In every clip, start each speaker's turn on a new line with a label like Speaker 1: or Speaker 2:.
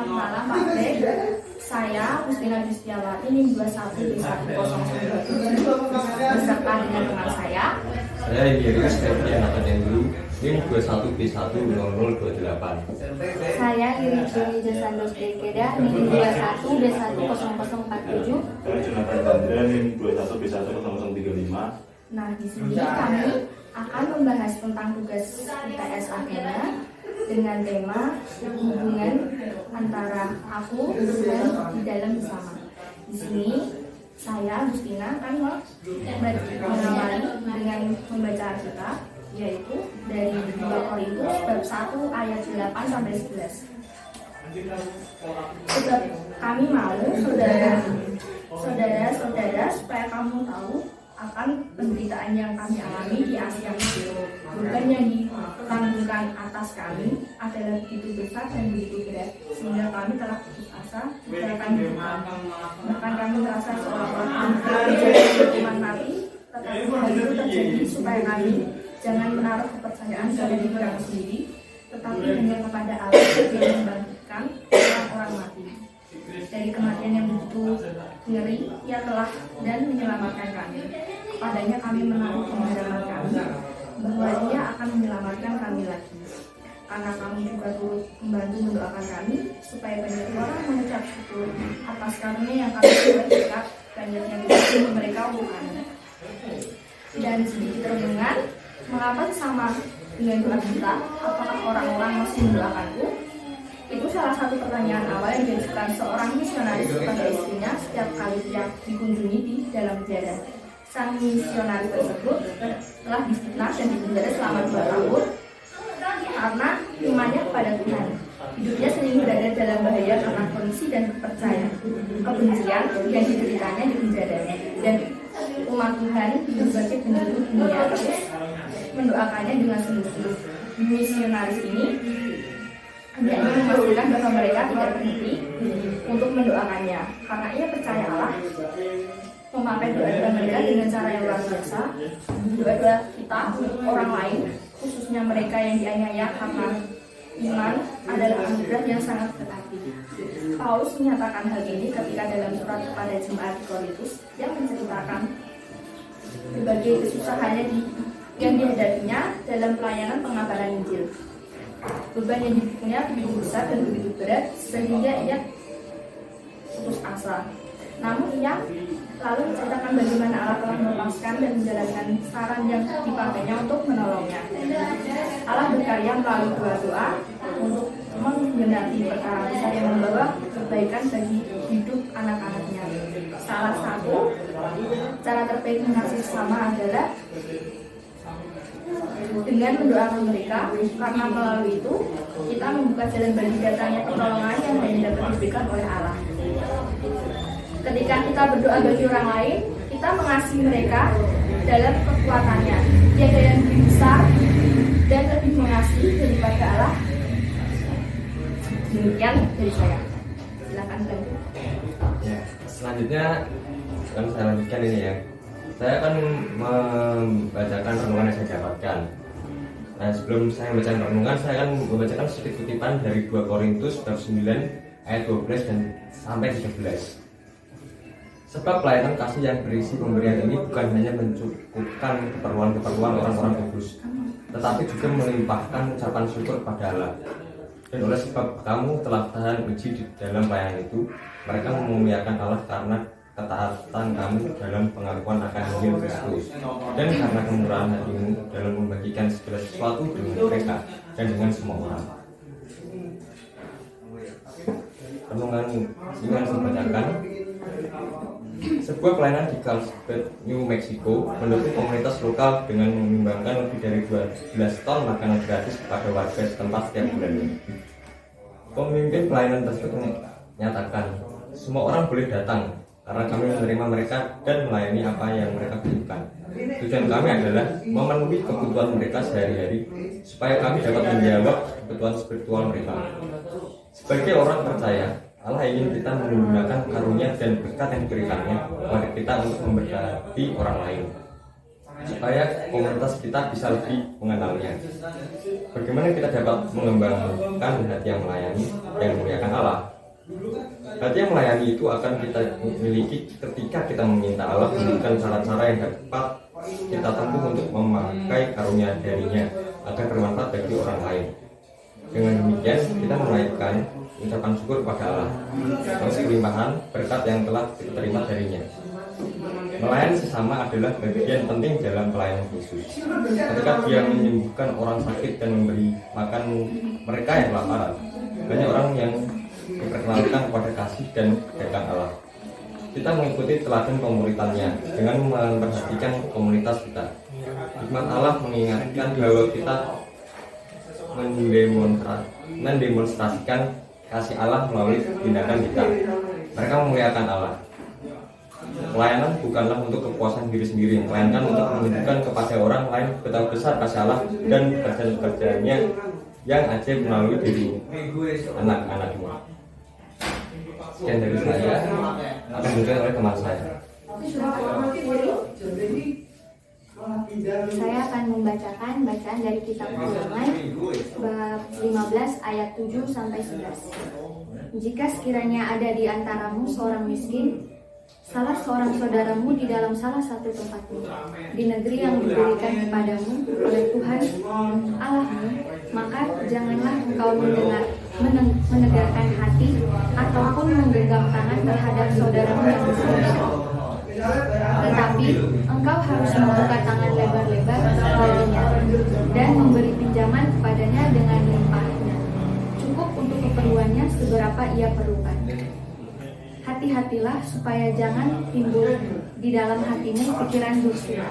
Speaker 1: Selamat malam Pak Greg. Saya Mustina Justiawati NIM 21B1027 beserta dengan teman saya.
Speaker 2: Saya Iris Febrian Atadendru NIM 21B10028.
Speaker 1: Saya Irijo Jasandos Dekeda NIM 21B1047.
Speaker 3: Saya Jonathan Chandra NIM 21B10035.
Speaker 1: Nah, di sini kami akan membahas tentang tugas IPS Athena dengan tema hubungan antara aku dan di dalam bersama. Di sini saya Mustina akan mengawali dengan membaca Alkitab, yaitu dari 2 Korintus bab 1 ayat 8 sampai 11. Sebab kami mau saudara-saudara supaya kamu tahu akan penderitaan yang kami alami di Asia Minor. Beban yang ditanggung atas kami adalah begitu besar dan begitu berat, sehingga kami telah putus asa meninggalkan Tuhan. Bahkan kami merasa seolah-olah menjadi hukuman mati, tetapi hal itu terjadi supaya kami jangan menaruh kepercayaan pada diri kami sendiri, tetapi hanya kepada Allah yang membangkitkan orang-orang mati. Dari kematian yang begitu ngeri, Ia telah dan menyelamatkan kami. Padanya kami menaruh pengharapan kami bahwa Ia akan menyelamatkan kami lagi. Karena kami juga turut membantu mendoakan kami supaya banyak orang mengucap syukur atas karunia yang kami peroleh berkat banyaknya kasih mereka bukan. Dan sedikit renungan, mengapa sama dengan doa kita? Apakah orang-orang masih mendoakanku? Itu salah satu pertanyaan awal yang diajukan seorang misionaris kepada istrinya setiap kali dia dikunjungi di dalam penjara. Sang misionaris tersebut telah difitnah dan dipenjara selama 2 tahun karena imannya kepada Tuhan. Hidupnya sering berada dalam bahaya karena kondisi dan kebencian yang dideritanya di penjara. Dan umat Tuhan di berbagai penjuru dunia terus mendoakannya dengan sungguh-sungguh. Misionaris ini hendaknya memastikan bahwa mereka tidak berhenti untuk mendoakannya, karena ia percaya Allah memakai doa-doa mereka dengan cara yang luar biasa. Doa-doa kita, orang lain, khususnya mereka yang dianiaya karena iman, adalah anugerah yang sangat berarti. Paulus menyatakan hal ini ketika dalam surat kepada jemaat di Korintus yang menceritakan berbagai kesusahannya yang dihadapinya dalam pelayanan pengabaran Injil. Beban yang dipikulnya begitu besar dan begitu berat sehingga ia putus asa. Namun ia lalu menceritakan bagaimana Allah telah melepaskan dan menjalankan saran yang dipakainya untuk menolongnya. Allah berkarya melalui doa-doa untuk menggenapi perkara besar yang membawa kebaikan bagi hidup anak-anaknya. Salah satu cara terbaik mengasihi sesama adalah dengan mendoakan mereka, karena melalui itu kita membuka jalan bagi datangnya pertolongan yang hanya dapat diberikan oleh Allah. Ketika kita berdoa bagi orang lain, kita mengasihi mereka dalam kekuatannya. Tiada yang lebih besar dan lebih mengasihi daripada Allah. Demikian dari saya. Silakan lanjut.
Speaker 2: Ya, selanjutnya akan saya lanjutkan ini ya. Saya akan membacakan renungan yang saya dapatkan. Nah, sebelum saya membacakan renungan, saya akan membacakan sedikit kutipan dari 2 Korintus bab 9 ayat 12 dan sampai 13. Sebab pelayanan kasih yang berisi pemberian ini bukan hanya mencukupkan keperluan orang-orang kudus, tetapi juga melimpahkan ucapan syukur kepada Allah. Dan oleh sebab kamu telah tahan uji di dalam pelayanan itu, mereka memuliakan Allah karena ketaatan kamu dalam pengakuan akan Injil Kristus, dan karena kemurahan hatimu dalam membagikan segala sesuatu dengan mereka dan dengan semua orang. Renungan ini yang saya bacakan. Sebuah pelayanan di Carlsbad, New Mexico mendukung komunitas lokal dengan menyumbangkan lebih dari 12 ton makanan gratis kepada warga setempat setiap bulannya. Pemimpin pelayanan tersebut menyatakan, semua orang boleh datang karena kami menerima mereka dan melayani apa yang mereka butuhkan. Tujuan kami adalah memenuhi kebutuhan mereka sehari-hari supaya kami dapat menjawab kebutuhan spiritual mereka. Sebagai orang percaya, Allah ingin kita menggunakan karunia dan berkat yang diberikannya kepada kita untuk memberkati orang lain. supaya komunitas kita bisa lebih mengenalnya. Bagaimana kita dapat mengembangkan hati yang melayani, yang memuliakan Allah? Hati yang melayani itu akan kita miliki ketika kita meminta Allah memberikan cara-cara yang dapat kita tempuh untuk memakai karunia darinya agar bermanfaat bagi orang lain. Dengan demikian kita menaikkan ucapan syukur kepada Allah atas kelimpahan berkat yang telah kita terima darinya. Melayani sesama adalah bagian penting dalam pelayanan Yesus. Ketika Dia menyembuhkan orang sakit dan memberi makan mereka yang kelaparan, banyak orang yang diperkenalkan kepada kasih dan kebaikan Allah. Kita mengikuti teladan pemuritannya dengan memperhatikan komunitas kita. Hikmat Allah mengingatkan bahwa kita mendemonstrasikan kasih Allah melalui tindakan kita. Mereka memuliakan Allah. Pelayanan bukanlah untuk kepuasan diri sendiri, melainkan untuk menunjukkan kepada orang lain betapa besar kasih Allah dan pekerjaan-pekerjaannya yang ajaib melalui diri anak-anaknya. Sekian dari saya, akan dilanjutkan oleh teman saya.
Speaker 4: Saya akan membacakan bacaan dari kitab Ulangan bab 15 ayat 7 sampai 11. Jika sekiranya ada di antaramu seorang miskin, salah seorang saudaramu di dalam salah satu tempatmu, di negeri yang diberikan kepadamu oleh Tuhan Allahmu, maka janganlah engkau menegarkan hati ataupun menggenggam tangan terhadap saudaramu yang miskin. Tetapi engkau harus membuka tangan lebar-lebar baginya dan memberi pinjaman kepadanya dengan limpahnya, cukup untuk keperluannya seberapa ia perlukan. Hati-hatilah supaya jangan timbul di dalam hatimu pikiran dusta.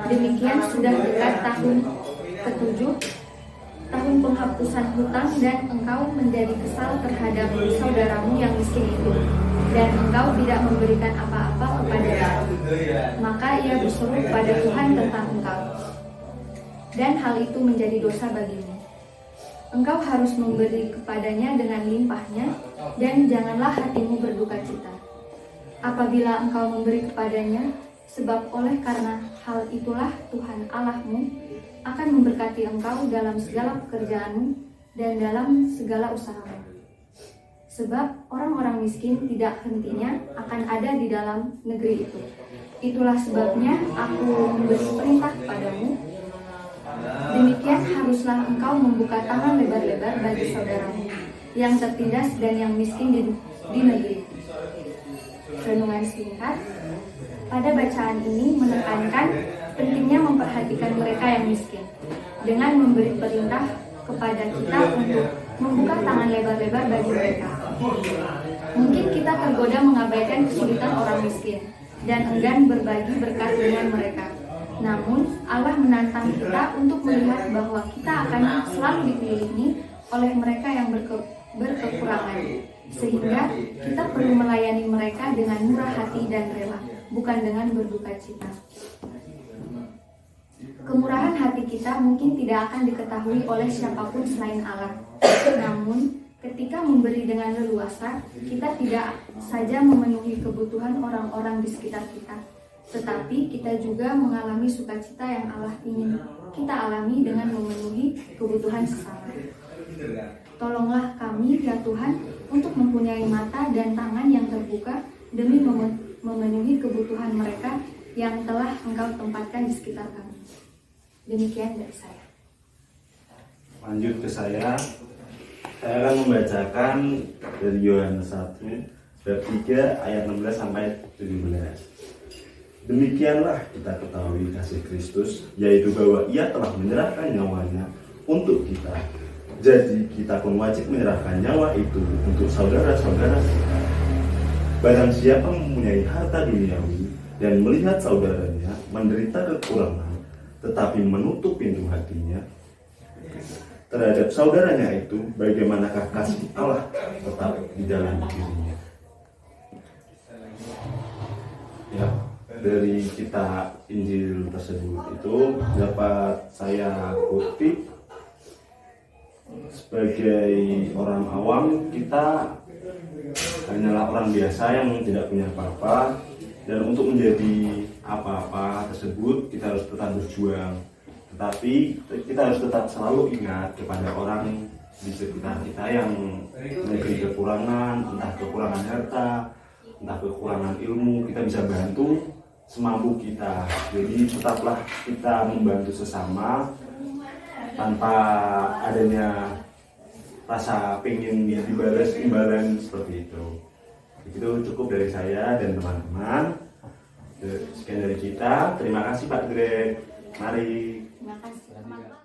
Speaker 4: Demikian sudah dekat tahun ke-7, tahun penghapusan hutang, dan engkau menjadi kesal terhadap saudaramu yang miskin itu, dan engkau tidak memberikan apa-apa kepadanya. Maka ia berseru pada Tuhan tentang engkau, dan hal itu menjadi dosa bagimu. Engkau harus memberi kepadanya dengan limpahnya, dan janganlah hatimu berduka cita apabila engkau memberi kepadanya, sebab oleh karena hal itulah Tuhan Allahmu akan memberkati engkau dalam segala pekerjaanmu dan dalam segala usahamu. Sebab orang-orang miskin tidak hentinya akan ada di dalam negeri itu. Itulah sebabnya aku memberi perintah kepadamu. Demikian haruslah engkau membuka tangan lebar-lebar bagi saudaramu yang tertindas dan yang miskin di negeri. Renungan singkat. Pada bacaan ini menekankan pentingnya memperhatikan mereka yang miskin dengan memberi perintah kepada kita untuk membuka tangan lebar-lebar bagi mereka. Mungkin kita tergoda mengabaikan kesulitan orang miskin dan enggan berbagi berkat dengan mereka. Namun Allah menantang kita untuk melihat bahwa kita akan selalu dikelilingi oleh mereka yang berkekurangan, sehingga kita perlu melayani mereka dengan murah hati dan rela, bukan dengan berduka cita. Kemurahan hati kita mungkin tidak akan diketahui oleh siapapun selain Allah. Namun, ketika memberi dengan leluasa, kita tidak saja memenuhi kebutuhan orang-orang di sekitar kita, tetapi kita juga mengalami sukacita yang Allah ingin kita alami dengan memenuhi kebutuhan sesama. Tolonglah kami, ya Tuhan, untuk mempunyai mata dan tangan yang terbuka demi memenuhi kebutuhan mereka yang telah Engkau tempatkan di sekitar kami. Demikian dari saya.
Speaker 3: Lanjut ke saya akan membacakan dari Yohanes 1 bab 3 ayat 16 sampai 17. Demikianlah kita ketahui kasih Kristus, yaitu bahwa Ia telah menyerahkan nyawanya untuk kita. Jadi kita pun wajib menyerahkan nyawa itu untuk saudara-saudara kita. Barang siapa mempunyai harta duniawi dan melihat saudaranya menderita kekurangan, tetapi menutup pintu hatinya terhadap saudaranya itu, bagaimanakah kasih Allah tetap di dalam dirinya? Ya, dari kitab Injil tersebut itu dapat saya kutip, sebagai orang awam kita hanyalah orang biasa yang tidak punya apa-apa, dan untuk menjadi apa-apa tersebut kita harus tetap berjuang, tetapi kita harus tetap selalu ingat kepada orang di sekitar kita yang memiliki kekurangan, entah kekurangan harta, entah kekurangan ilmu. Kita bisa bantu semampu kita. Jadi tetaplah kita membantu sesama tanpa adanya rasa pengen dibalas imbalan seperti itu. Itu cukup dari saya dan teman-teman. Sekian dari kita. Terima kasih Pak Greg. Mari.
Speaker 4: Terima kasih teman-teman.